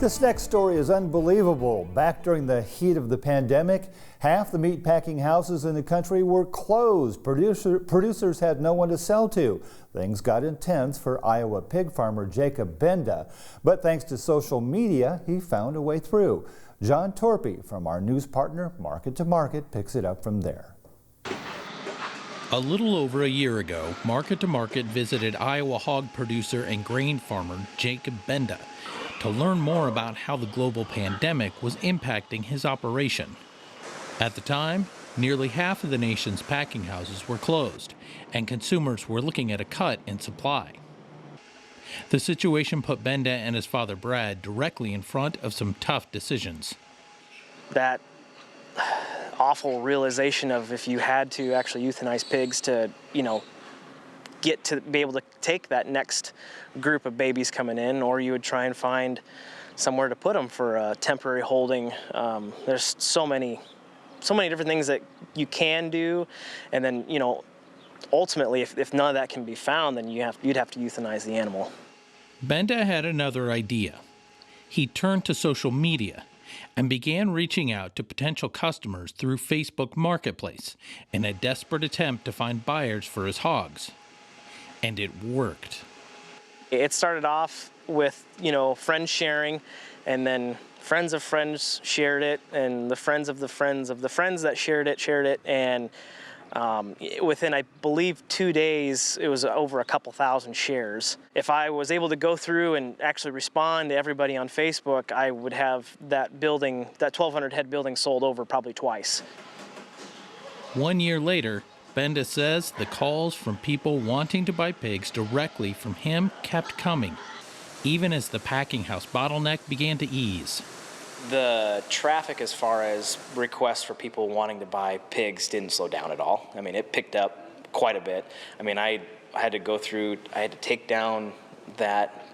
This next story is unbelievable. Back during the heat of the pandemic, half the meat packing houses in the country were closed. Producers had no one to sell to. Things got intense for Iowa pig farmer Jacob Benda, but thanks to social media, he found a way through. John Torpy from our news partner Market to Market picks it up from there. A little over a year ago, Market to Market visited Iowa hog producer and grain farmer Jacob Benda to learn more about how the global pandemic was impacting his operation. At the time, nearly half of the nation's packing houses were closed, and consumers were looking at a cut in supply. The situation put Benda and his father Brad directly in front of some tough decisions. That awful realization of if you had to actually euthanize pigs to, get to be able to take that next group of babies coming in, or you would try and find somewhere to put them for a temporary holding. There's so many different things that you can do, and then ultimately, if none of that can be found, then you'd have to euthanize the animal. Benda had another idea. He turned to social media and began reaching out to potential customers through Facebook Marketplace in a desperate attempt to find buyers for his hogs. And it worked. It started off with, friends sharing, and then friends of friends shared it, and the friends of the friends of the friends that shared it, and within, I believe, 2 days, it was over a couple thousand shares. If I was able to go through and actually respond to everybody on Facebook, I would have that building, that 1,200 head building, sold over probably twice. 1 year later, Benda says the calls from people wanting to buy pigs directly from him kept coming, even as the packing house bottleneck began to ease. The traffic as far as requests for people wanting to buy pigs didn't slow down at all. I mean, it picked up quite a bit. I mean, I had to take down that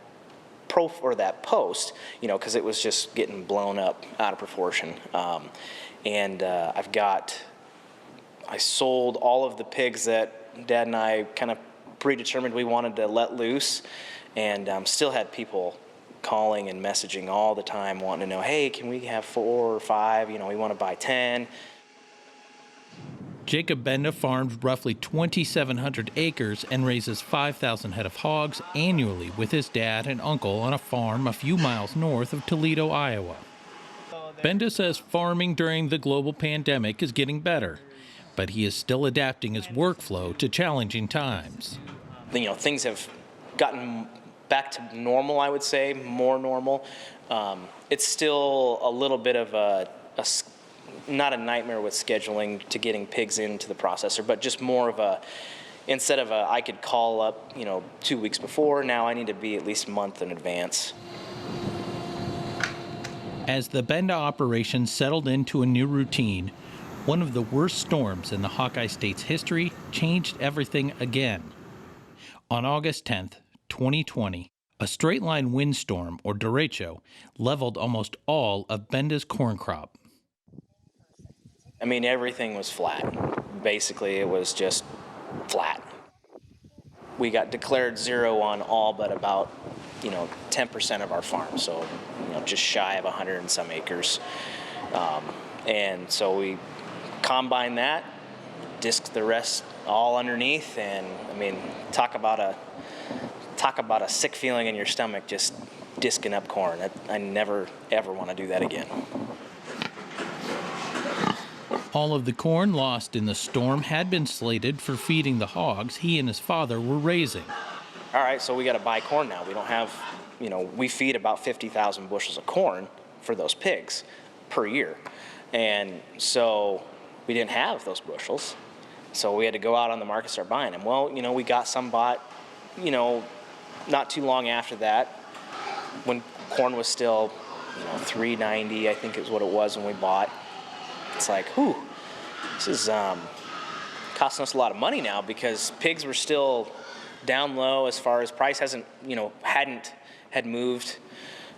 post, because it was just getting blown up out of proportion. I sold all of the pigs that Dad and I kind of predetermined we wanted to let loose, and still had people calling and messaging all the time wanting to know, hey, can we have 4 or 5? We want to buy 10. Jacob Benda farms roughly 2,700 acres and raises 5,000 head of hogs annually with his dad and uncle on a farm a few miles north of Toledo, Iowa. Benda says farming during the global pandemic is getting better, but he is still adapting his workflow to challenging times. Things have gotten back to normal, I would say, more normal. It's still a little bit of not a nightmare with scheduling to getting pigs into the processor, but just more of instead of I could call up, 2 weeks before, now I need to be at least a month in advance. As the Benda operation settled into a new routine, one of the worst storms in the Hawkeye State's history changed everything again. On August 10th, 2020, a straight-line windstorm, or derecho, leveled almost all of Benda's corn crop. I mean, everything was flat. Basically, it was just flat. We got declared zero on all but about, 10% of our farm, so, just shy of 100 and some acres. And so we combine that, disc the rest all underneath, and talk about a sick feeling in your stomach just disking up corn. I never ever want to do that again. All of the corn lost in the storm had been slated for feeding the hogs he and his father were raising. All right, so we got to buy corn now. We don't have, we feed about 50,000 bushels of corn for those pigs per year. And so we didn't have those bushels. So we had to go out on the market and start buying them. Well, we got some bought, not too long after that, when corn was still, $3.90, I think is what it was when we bought. It's like, whew, this is costing us a lot of money now, because pigs were still down low as far as price hadn't moved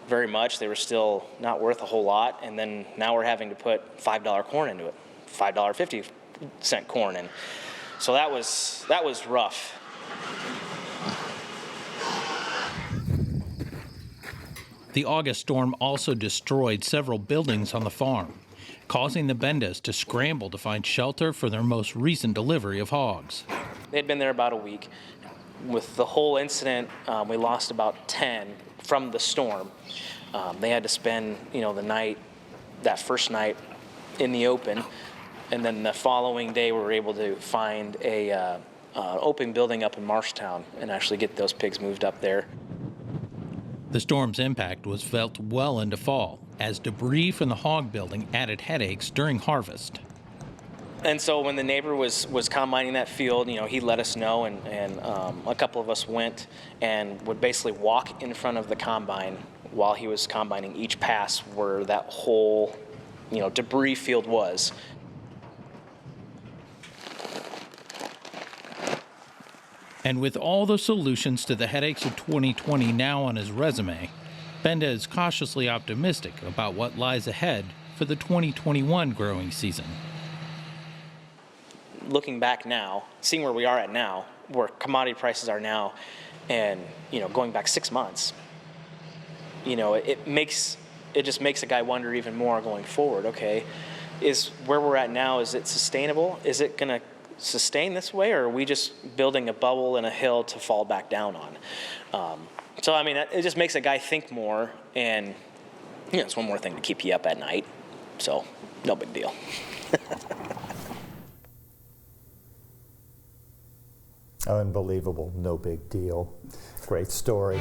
very much. They were still not worth a whole lot, and then now we're having to put $5 corn into it, $5.50 corn in. So that was rough. The August storm also destroyed several buildings on the farm, causing the Bendas to scramble to find shelter for their most recent delivery of hogs. They'd been there about a week. With the whole incident, we lost about 10 from the storm. They had to spend, the night, that first night, in the open, and then the following day we were able to find a open building up in Marshtown and actually get those pigs moved up there. The storm's impact was felt well into fall, as debris from the hog building added headaches during harvest. And so when the neighbor was combining that field, he let us know, and a couple of us went and would basically walk in front of the combine while he was combining each pass where that whole, debris field was. And with all the solutions to the headaches of 2020 now on his resume, Benda is cautiously optimistic about what lies ahead for the 2021 growing season. Looking back now, seeing where we are at now, where commodity prices are now, and going back 6 months, it just makes a guy wonder even more going forward. Okay, is where we're at now, is it sustainable? Is it going to sustain this way, or are we just building a bubble and a hill to fall back down on? So it just makes a guy think more, and it's one more thing to keep you up at night. So no big deal. Unbelievable, no big deal. Great story.